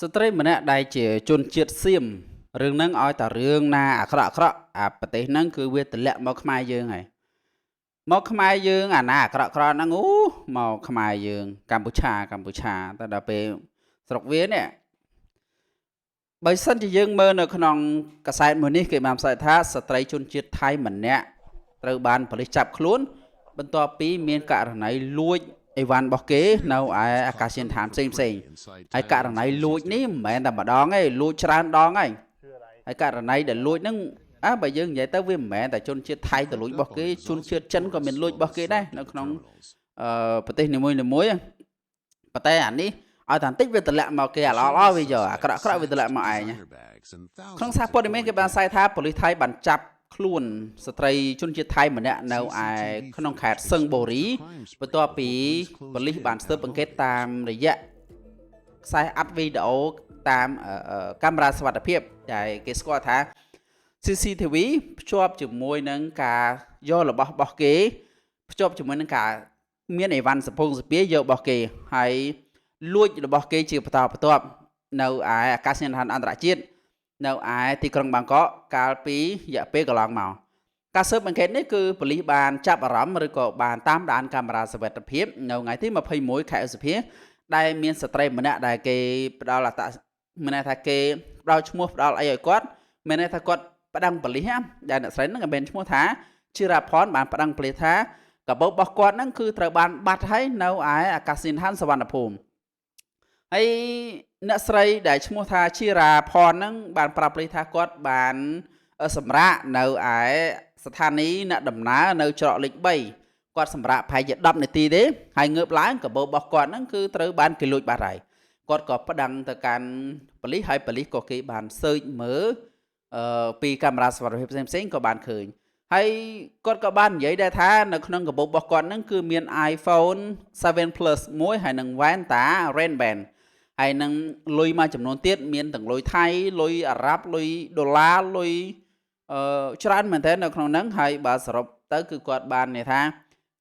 ស្ត្រីម្នាក់ដែលជាជនជាតិសៀមរឿងហ្នឹងឲ្យតែរឿងណាអាក្រក់អាប្រទេសហ្នឹងគឺវាទម្លាក់មកខ្មែរយើងហើយមកខ្មែរយើងអាណាអាក្រក់ហ្នឹងអូមកខ្មែរយើងកម្ពុជាតែដល់ពេលស្រុកវានេះបើសិនជាយើងមើលនៅក្នុងកាសែតមួយនេះគេបានផ្សាយថាស្ត្រីជនជាតិថៃម្នាក់ត្រូវបានប៉ូលីសចាប់ខ្លួនបន្ទាប់ពីមានករណីលួចអីវ៉ាន់របស់គេនៅឯអាកាសយានដ្ឋានផ្សេងហើយករណីលួចនេះមិនមែនតែម្ដងទេលួចច្រើនដងហើយហើយករណីដែលលួចហ្នឹងបើយើងនិយាយទៅវាមិនមែនតែជនជាតិថៃទៅលួចរបស់គេជនជាតិចិនក៏មានលួចរបស់គេដែរនៅក្នុងប្រទេសនីមួយប៉ុន្តែអានេះឲ្យតែបន្តិចវាតម្លាក់មកគេល្អវាយកអាក្រក់វាតម្លាក់មកឯងក្នុងសារព័ត៌មានគេបានផ្សាយថាប៉ូលីសថៃបានចាប់ខ្លួនស្ត្រីជនជាតិថៃម្នាក់នៅឯក្នុងខេត្តសឹងបូរីបន្ទាប់ពីប៉ូលីសបានស៊ើបអង្កេតតាមរយៈខ្សែអាត់វីដេអូតាមកាមេរ៉ាសុវត្ថិភាពដែលគេស្គាល់ថា CCTV ភ្ជាប់ជាមួយនឹងការយករបស់គេភ្ជាប់ជាមួយនឹងការមានអីវ៉ាន់សពងសពាយករបស់គេហើយលួចរបស់គេជាបន្តបន្ទាប់នៅឯអាកាសយានដ្ឋានអន្តរជាតិនៅឯទីក្រុងបាងកកកាលពីរយៈពេលកន្លងមកការស៊ើបអង្កេតនេះគឺប៉ូលីសបានចាប់អារម្មណ៍ឬក៏បានតាមដានកាមេរ៉ាសុវត្ថិភាពនៅថ្ងៃទី21ខែឧសភាដែលមានស្ត្រីម្នាក់ដែលគេផ្ដល់មិនថាគេផ្ដល់ឈ្មោះផ្ដល់អីឲ្យគាត់មិនថាគាត់ប្តឹងប៉ូលីសដែលអ្នកស្រីហ្នឹងក៏មានឈ្មោះថាជារ៉ាផនបានប្តឹងប៉ូលីសថាកាបូបរបស់គាត់ហ្នឹងគឺត្រូវបានបាត់ហើយនៅឯអាកាសយានដ្ឋានសុវណ្ណភូមិហើយអ្នកស្រីដែលឈ្មោះថាជារ៉ាផនហ្នឹងបានប្រាប់ប៉ូលីសថាគាត់បានសម្រាកនៅឯស្ថានីយ៍អ្នកដំណើរនៅច្រកលេខ3គាត់សម្រាកប្រហែលជា10នាទីទេហើយងើបឡើងកាបូបរបស់គាត់ហ្នឹងគឺត្រូវបានគេលួចបាត់ហើយគាត់ក៏ប្តឹងទៅកាន់ប៉ូលីសហើយប៉ូលីសក៏គេបានស៊ើចមើលពីកាមេរ៉ាសុវត្ថិភាពផ្សេងក៏បានឃើញហើយគាត់ក៏បាននិយាយដែរថានៅក្នុងកាបូបរបស់គាត់ហ្នឹងគឺមាន iPhone 7 Plus មួយហើយនឹង Vanta Ray-Ban ហើយនឹងលុយមួយចំនួនទៀតមានទាំងលុយថៃលុយអារ៉ាប់លុយដុល្លារលុយច្រើនមែនទែននៅក្នុងហ្នឹងហើយបើសរុបទៅគឺគាត់បាននិយាយថា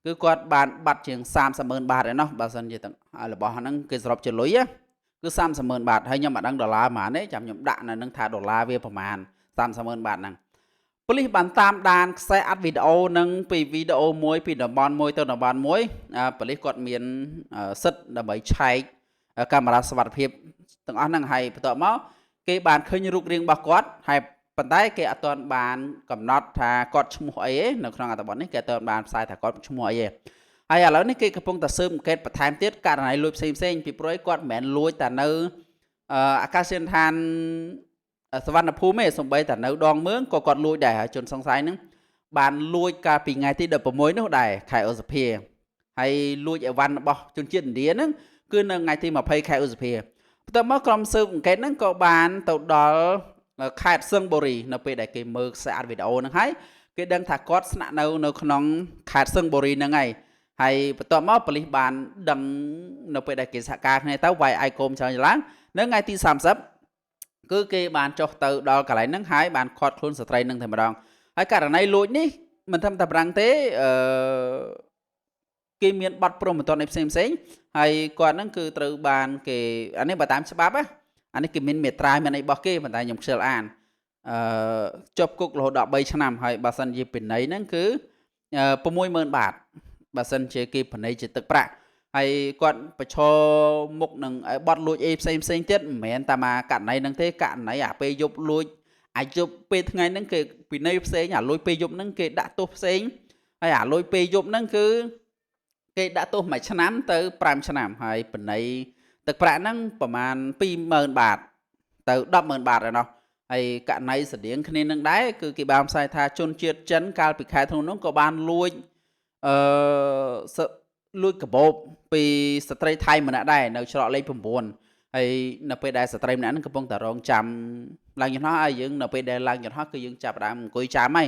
គឺគាត់បានបាត់ជាង 30,000 បាតឯណោះបើសិនជាទាំងរបស់ហ្នឹងគេសរុបជាលុយគឺ 30,000 បាតហើយខ្ញុំមិនដឹងដុល្លារប៉ុន្មានទេចាំខ្ញុំដាក់នៅនឹងថាដុល្លារវាប្រមាណ 30,000 បាតហ្នឹងប៉ូលីសបានតាមដានខ្សែអាត់វីដេអូនឹងពីវីដេអូមួយពីតំបន់មួយទៅតំបន់មួយប៉ូលីសគាត់មានសិទ្ធិដើម្បីឆែកកាមេរ៉ាសុវត្ថិភាពទាំងអស់ហ្នឹងហើយបន្ទាប់មកគេបានឃើញរូបរាងរបស់គាត់ហើយប៉ុន្តែគេអត់ទាន់បានកំណត់ថាគាត់ឈ្មោះអីទេនៅក្នុងអត្ថបទនេះគេអត់ទាន់បានផ្សាយថាគាត់ឈ្មោះអីទេហើយឥឡូវនេះគេកំពុងតែស៊ើបអង្កេតបន្ថែមទៀតករណីលួចផ្សេងពីព្រោះគាត់មិនមែនលួចតែនៅអាកាសយានដ្ឋានសវណ្ណភូមិទេសំបីតែនៅដងមឿងក៏គាត់លួចដែរហើយជនសង្ស័យហ្នឹងបានលួចកាលពីថ្ងៃទី16នោះដែរខែឧសភាហើយលួចអីវ៉ាន់របស់ជនជាតិឥណ្ឌាហ្នឹងគឺនៅថ្ងៃទី20ខែឧសភាបន្ទាប់មកក្រុមស៊ើបអង្កេតហ្នឹងក៏បានទៅដល់ខេត្តសឹងបូរីនៅពេលដែលគេមើលខ្សែអាត់វីដេអូហ្នឹងហើយគេដឹងថាគាត់ស្នាក់នៅក្នុងខេត្តសឹងបូរីហ្នឹងហើយបន្ទាប់មកប៉ូលីសបានដឹងនៅពេលដែលគេសហការគ្នាទៅវាយអាយកូមច្រើនឡើងនៅថ្ងៃទី30គឺគេបានចុះទៅដល់កន្លែងហ្នឹងហើយបានឃាត់ខ្លួនស្ត្រីហ្នឹងតែម្ដងហើយករណីលួចនេះមិនធម្មតាប្រាំងទេគេមានប័ណ្ណព្រមបន្ទាន់ឯផ្សេងហើយគាត់ហ្នឹងគឺត្រូវបានគេអានេះបើតាមច្បាប់អានេះគេមានមេត្រាមានអីរបស់គេប៉ុន្តែខ្ញុំខ្ជិលអានជាប់គុករហូតដល់3ឆ្នាំហើយបើសិនជាពិន័យហ្នឹងគឺ60,000 បាតបើសិនជាគេពិន័យជាទឹកប្រាក់ហើយគាត់ប្រឈមមុខនឹងបទលួចអីផ្សេងទៀតមិនមែនតែមកករណីហ្នឹងទេករណីអាពេលយប់លួចអាយប់ពេលថ្ងៃហ្នឹងគេពិន័យផ្សេងអាលួចពេលយប់ហ្នឹងគេដាក់ទោសផ្សេងហើយអាលួចពេលយប់ហ្នឹងគឺគេដាក់ទោស1ឆ្នាំទៅ5ឆ្នាំហើយពិន័យទឹកប្រាក់ហ្នឹងប្រហែល 20,000 បាតទៅ 10,000 បាតឯណោះហើយករណីស្តៀងគ្នានឹងដែរគឺគេបានផ្សាយថាជនជាតិចិនកាលពីខែធ្នូនោះក៏បានលួចលួចកាបូបពីស្ត្រីថៃម្នាក់ដែរនៅច្រកលេខ9ហើយនៅពេលដែលស្ត្រីម្នាក់ហ្នឹងកំពុងតែរងចាំឡើងយន្តហោះហើយយើងនៅពេលដែលឡើងយន្តហោះគឺយើងចាប់ផ្ដើមអង្គុយចាំហើយ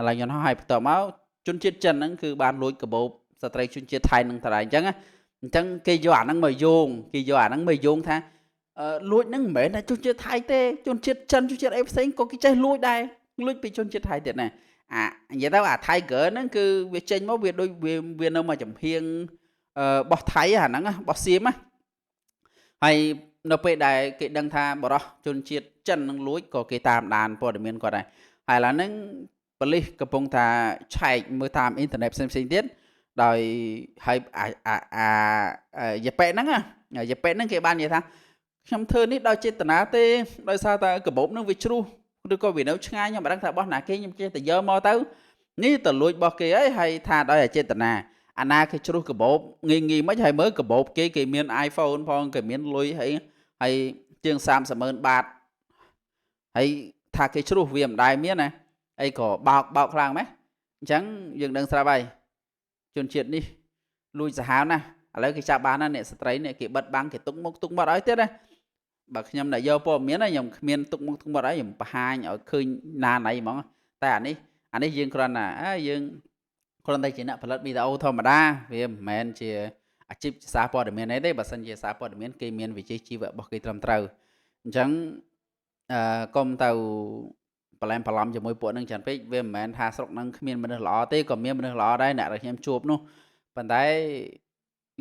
ឡើងយន្តហោះហើយបន្ទាប់មកជនជាតិចិនហ្នឹងគឺបានលួចកាបូបស្ត្រីជនជាតិថៃហ្នឹងតែអញ្ចឹងគេយកអាហ្នឹងមកយោងថាលួចហ្នឹងមិនមែនតែជនជាតិថៃទេជនជាតិចិនជនជាតិអីផ្សេងក៏គេចេះលួចដែរលួចពីជនជាតិថៃទៀតណានិយាយទៅអា Tiger ហ្នឹងគឺវាចេញមកវាដូចវានៅមកចំហៀងបោះថៃអាហ្នឹងបោះសៀមហើយ នៅពេលដែលគេដឹងថាបរិសុទ្ធជនជាតិចិននឹងលួចក៏គេតាមដានព័ត៌មានគាត់ដែរហើយឥឡូវហ្នឹងប៉ូលីសកំពុងថាឆែកមើលតាមអ៊ីនធឺណិតផ្សេងៗទៀតដោយហើយយ៉ាប៉េហ្នឹងយ៉ាប៉េហ្នឹងគេបាននិយាយថាខ្ញុំធ្វើនេះដោយចេតនាទេដោយសារតែកាបូបហ្នឹងវាជ្រុះឬក៏វានៅឆ្ងាយខ្ញុំមិនដឹងថារបស់ណាគេខ្ញុំចេះតែយកមកទៅនេះទៅលួចរបស់គេហើយថាដោយអចេតនាអាណាគេជ្រុះកាបូបងាយមិនហើយមើលកាបូបគេមាន iPhone ផងគេមានលុយហើយជាង 30,000 បាតហើយថាគេជ្រុះវាមិនដែរមានណាអីក៏បោកខ្លាំងម៉េះអញ្ចឹងយើងដឹងស្រាប់ហើយជនជាតិនេះលួចសាហាវណាស់ឥឡូវគេចាប់បានណាអ្នកស្ត្រីនេះគេបិទបាំងគេទុកមុខទុកមាត់ឲ្យទៀតណាបើខ្ញុំអ្នកយកព័ត៌មានខ្ញុំគ្មានទុកមុខទុកមាត់ឲ្យខ្ញុំបង្ហាញឲ្យឃើញណាណៃហ្មងតែអានេះយើងគ្រាន់តែយើងគ្រាន់តែជាអ្នកផលិតវីដេអូធម្មតាវាមិនមែនជាអាជីពសារព័ត៌មានអីទេបើសិនជាសារព័ត៌មានគេមានវិជ្ជាជីវៈរបស់គេត្រឹមត្រូវអញ្ចឹងកុំទៅប្រឡែមប្រឡំជាមួយពួកនឹងច្រើនពេកវាមិនមែនថាស្រុកនឹងគ្មានមនុស្សល្អទេក៏មានមនុស្សល្អដែរអ្នកដែលខ្ញុំជួបនោះប៉ុន្តែ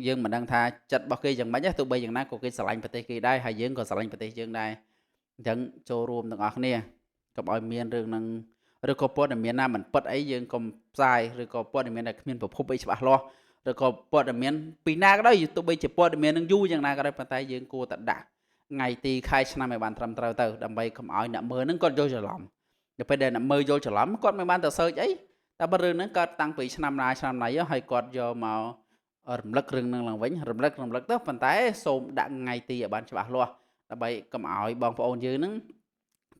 យើងមិនដឹងថាចិត្តរបស់គេយ៉ាងម៉េចទោះបីយ៉ាងណាក៏គេស្រឡាញ់ប្រទេសគេដែរហើយយើងក៏ស្រឡាញ់ប្រទេសយើងដែរអញ្ចឹងចូលរួមទាំងអស់គ្នាកុំឲ្យមានរឿងនឹងឬក៏ព័ត៌មានណាមិនពិតអីយើងកុំផ្សាយឬក៏ព័ត៌មានដែលគ្មានប្រភពអីច្បាស់លាស់ឬក៏ព័ត៌មានពីណាក៏ដោយទោះបីជាព័ត៌មាននឹងយូរយ៉ាងណាក៏ដោយប៉ុន្តែយើងគួរតែដាក់ថ្ងៃទីខែឆ្នាំឲ្យបានត្រឹមត្រូវទៅដើម្បីកុំឲ្យអ្នកមើលនឹងគាត់យល់ច្រឡំដល់ពេលដែលអ្នកមើលយល់ច្រឡំគាត់មិនបានទៅសើចអីតែបើរឿងហ្នឹងកើតតាំងពីឆ្នាំណាហើយគាត់យកមករំលឹករឿងហ្នឹងឡើងវិញរំលឹកទៅប៉ុន្តែសូមដាក់ថ្ងៃទីឲ្យបានច្បាស់លាស់ដើម្បីកុំឲ្យបងប្អូនយើងហ្នឹង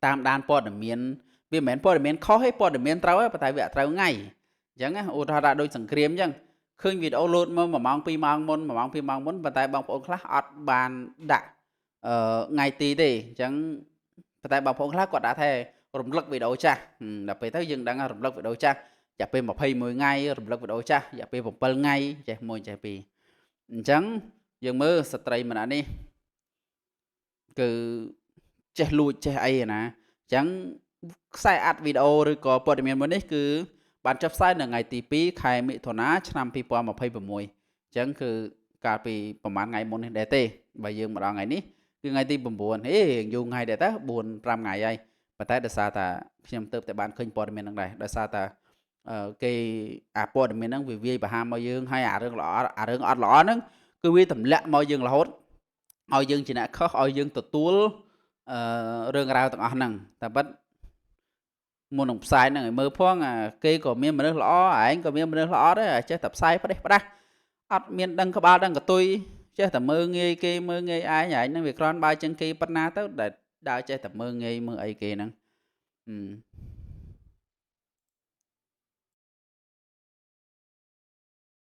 តាមដានព័ត៌មានវាមិនមែនព័ត៌មានខុសទេព័ត៌មានត្រូវទេប៉ុន្តែវាអត់ត្រូវថ្ងៃអញ្ចឹងឧទាហរណ៍ថាដូចសង្គ្រាមអញ្ចឹងឃើញវីដេអូលោតមក1ម៉ោង2ម៉ោងមុន1ម៉ោង2ម៉ោងមុនប៉ុន្តែបងប្អូនខ្លះអត់បានដាក់ថ្ងៃទីទេអញ្ចឹងប៉ុន្តែបងប្អូនខ្លះគាត់ដាក់ថារំលឹកវីដេអូចាស់ដល់ពេលទៅយើងដឹងរំលឹកវីដេអូចាស់រយៈពេល21ថ្ងៃរំលឹកវីដេអូចាស់រយៈពេល7ថ្ងៃចេះមួយចេះពីរអញ្ចឹងយើងមើលស្ត្រីម្នាក់នេះគឺចេះលួចចេះអីណាអញ្ចឹងខ្សែអាត់វីដេអូឬក៏ព័ត៌មានមួយនេះគឺបានចុះផ្សាយនៅថ្ងៃទី2ខែមិថុនាឆ្នាំ2026អញ្ចឹងគឺកាលពីប្រហែលថ្ងៃមុននេះដែរទេបើយើងមកដល់ថ្ងៃនេះគឺថ្ងៃទី9យូរថ្ងៃដែរតើ4 5ថ្ងៃហើយប៉ុន្តែដោយសារតែខ្ញុំទៅតែបានឃើញព័ត៌មានហ្នឹងដែរដោយសារតែគេអាព័ត៌មានហ្នឹងវាវាយបង្ហាមមកយើងហើយអារឿងល្អអារឿងអត់ល្អហ្នឹងគឺវាទម្លាក់មកយើងរហូតឲ្យយើងជាអ្នកខុសឲ្យយើងទទួលរឿងរ៉ាវទាំងអស់ហ្នឹងតែប៉ិតមុននឹងផ្សាយហ្នឹងឲ្យមើលផងគេក៏មានមនុស្សល្អឯងក៏មានមនុស្សល្អដែរចេះតែផ្សាយផ្ដេសផ្ដាស់អត់មានដឹងក្បាលដឹងកតុយចេះតែមើងងាយគេមើងងាយឯងហ្នឹងវាគ្រាន់បើជាងគេប៉ុណ្ណាទៅដែលដើរចេះតែមើងងាយមើងអីគេហ្នឹង